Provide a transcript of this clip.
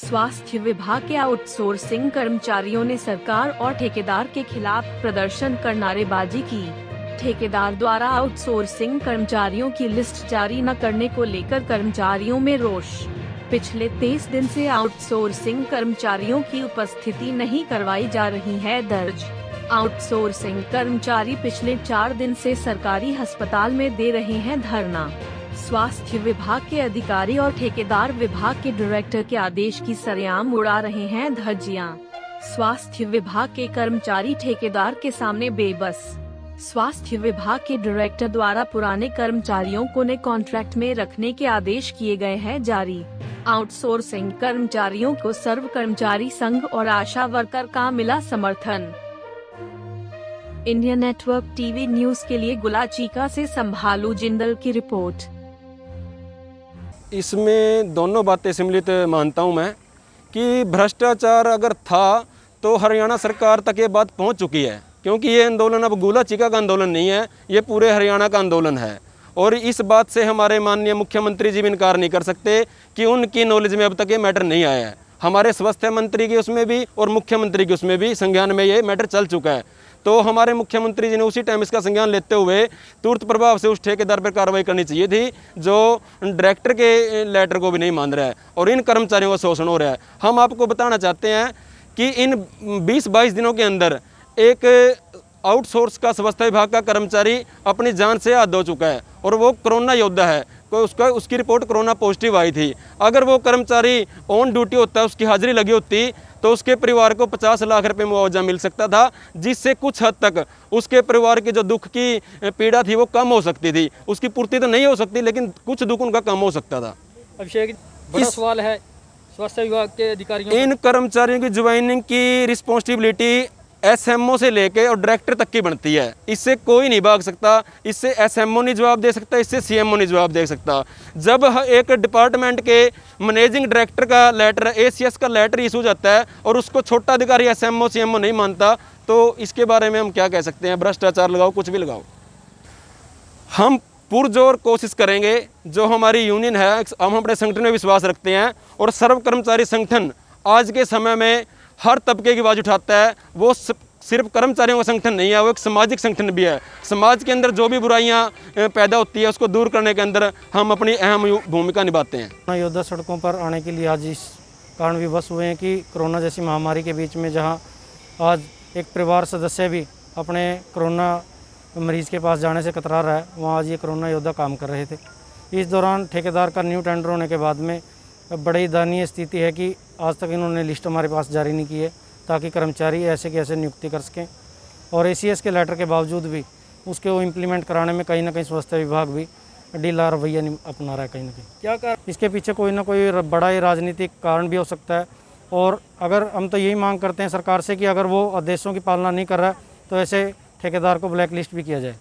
स्वास्थ्य विभाग के आउटसोर्सिंग कर्मचारियों ने सरकार और ठेकेदार के खिलाफ प्रदर्शन कर नारेबाजी की। ठेकेदार द्वारा आउटसोर्सिंग कर्मचारियों की लिस्ट जारी न करने को लेकर कर्मचारियों में रोष। पिछले 23 दिन से आउटसोर्सिंग कर्मचारियों की उपस्थिति नहीं करवाई जा रही है दर्ज। आउटसोर्सिंग कर्मचारी पिछले 4 दिन से सरकारी अस्पताल में दे रहे हैं धरना। स्वास्थ्य विभाग के अधिकारी और ठेकेदार विभाग के डायरेक्टर के आदेश की सरेआम उड़ा रहे हैं धज्जियां। स्वास्थ्य विभाग के कर्मचारी ठेकेदार के सामने बेबस। स्वास्थ्य विभाग के डायरेक्टर द्वारा पुराने कर्मचारियों को नए कॉन्ट्रैक्ट में रखने के आदेश किए गए हैं जारी। आउटसोर्सिंग कर्मचारियों को सर्व कर्मचारी संघ और आशा वर्कर का मिला समर्थन। इंडिया नेटवर्क टीवी न्यूज के लिए गुलाचीका से संभालू जिंदल की रिपोर्ट। इसमें दोनों बातें सम्मिलित मानता हूं मैं कि भ्रष्टाचार अगर था तो हरियाणा सरकार तक ये बात पहुंच चुकी है, क्योंकि ये आंदोलन अब गुलाचीका का आंदोलन नहीं है, ये पूरे हरियाणा का आंदोलन है। और इस बात से हमारे माननीय मुख्यमंत्री जी भी इनकार नहीं कर सकते कि उनकी नॉलेज में अब तक ये मैटर नहीं आया है। हमारे स्वास्थ्य मंत्री की उसमें भी और मुख्यमंत्री की उसमें भी संज्ञान में ये मैटर चल चुका है। तो हमारे मुख्यमंत्री जी ने उसी टाइम इसका संज्ञान लेते हुए तुरंत प्रभाव से उस ठेकेदार पर कार्रवाई करनी चाहिए थी, जो डायरेक्टर के लेटर को भी नहीं मान रहा है और इन कर्मचारियों का शोषण हो रहा है। हम आपको बताना चाहते हैं कि इन 20-22 दिनों के अंदर एक आउटसोर्स का स्वास्थ्य विभाग का कर्मचारी अपनी जान से हाथ धो चुका है और वो कोरोना योद्धा है। उसकी रिपोर्ट कोरोना पॉजिटिव आई थी। अगर वो कर्मचारी ऑन ड्यूटी होता, उसकी हाजिरी लगी होती, तो उसके परिवार को 50 लाख रुपए मुआवजा मिल सकता था, जिससे कुछ हद तक उसके परिवार की जो दुख की पीड़ा थी वो कम हो सकती थी। उसकी पूर्ति तो नहीं हो सकती, लेकिन कुछ दुख उनका कम हो सकता था। अभिषेक, बड़ा सवाल है स्वास्थ्य विभाग के अधिकारियों, इन कर्मचारियों की ज्वाइनिंग की रिस्पॉन्सिबिलिटी एसएमओ से लेके और डायरेक्टर तक की बनती है। इससे कोई नहीं भाग सकता, इससे एसएमओ नहीं जवाब दे सकता, इससे सीएमओ नहीं जवाब दे सकता। जब एक डिपार्टमेंट के मैनेजिंग डायरेक्टर का लेटर, एसीएस का लेटर इशू जाता है और उसको छोटा अधिकारी एसएमओ सीएमओ नहीं मानता, तो इसके बारे में हम क्या कह सकते हैं? भ्रष्टाचार लगाओ, कुछ भी लगाओ। हम पुरजोर कोशिश करेंगे, जो हमारी यूनियन है, हम अपने संगठन में विश्वास रखते हैं और सर्व कर्मचारी संगठन आज के समय में हर तबके की आवाज़ उठाता है। वो सिर्फ कर्मचारियों का संगठन नहीं है, वो एक सामाजिक संगठन भी है। समाज के अंदर जो भी बुराइयां पैदा होती है उसको दूर करने के अंदर हम अपनी अहम भूमिका निभाते हैं। कोरोना योद्धा सड़कों पर आने के लिए आज इस कारण विवश हुए हैं कि कोरोना जैसी महामारी के बीच में जहां आज एक परिवार सदस्य भी अपने कोरोना मरीज़ के पास जाने से कतरा रहा है, वहाँ आज ये कोरोना योद्धा काम कर रहे थे। इस दौरान ठेकेदार का न्यू टेंडर होने के बाद में बड़ी दयनीय स्थिति है कि आज तक इन्होंने लिस्ट हमारे पास जारी नहीं की है, ताकि कर्मचारी ऐसे के ऐसे नियुक्ति कर सकें। और एसीएस के लेटर के बावजूद भी उसके वो इम्प्लीमेंट कराने में कहीं ना कहीं स्वास्थ्य विभाग भी ढीला रवैया अपना रहा है। कहीं ना कहीं क्या कारण, इसके पीछे कोई ना कोई बड़ा ही राजनीतिक कारण भी हो सकता है। और अगर हम तो यही मांग करते हैं सरकार से कि अगर वो आदेशों की पालना नहीं कर रहा है तो ऐसे ठेकेदार को ब्लैक लिस्ट भी किया जाए।